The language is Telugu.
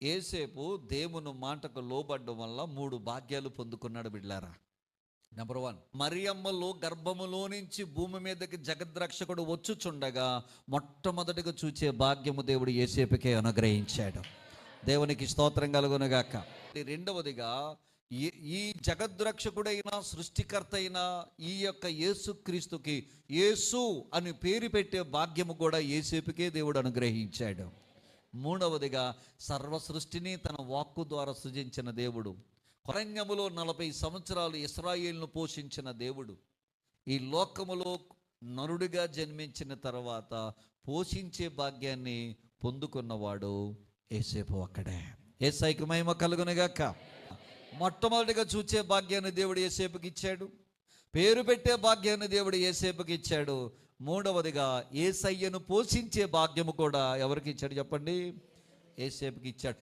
ఏసేపు దేవుని మాటకు లోబడ్డం వల్ల 3 భాగ్యాలు పొందుకున్నాడు బిడ్లారా. నెంబర్ 1, మరియమ్మలో గర్భములో నుంచి భూమి మీదకి జగద్రక్షకుడు వచ్చుచుండగా మొట్టమొదటిగా చూచే భాగ్యము దేవుడు ఏసేపుకే అనుగ్రహించాడు. దేవునికి స్తోత్రం కలుగునుగాక. రెండవదిగా ఈ జగద్రక్షకుడైన సృష్టికర్త అయిన ఈ యొక్క యేసుక్రీస్తుకి యేసు అని పేరు పెట్టే భాగ్యము కూడా ఏసేపుకే దేవుడు అనుగ్రహించాడు. మూడవదిగా సర్వ సృష్టిని తన వాక్కు ద్వారా సృజించిన దేవుడు, అరణ్యములో 40 సంవత్సరాలు ఇశ్రాయేలును పోషించిన దేవుడు, ఈ లోకములో నరుడిగా జన్మించిన తర్వాత పోషించే భాగ్యాన్ని పొందుకున్నవాడు యేసేపు ఒక్కడే. యేసయ్యకు మహిమ కలుగునుగాక. మొట్టమొదటిగా చూచే భాగ్యాన్ని దేవుడు యేసేపుకి ఇచ్చాడు. పేరు పెట్టే భాగ్యాన్ని దేవుడు యేసేపుకి ఇచ్చాడు. మూడవదిగా యేసయ్యను పోషించే భాగ్యము కూడా ఎవరికి ఇచ్చాడు చెప్పండి? యేసేపుకి ఇచ్చాడు.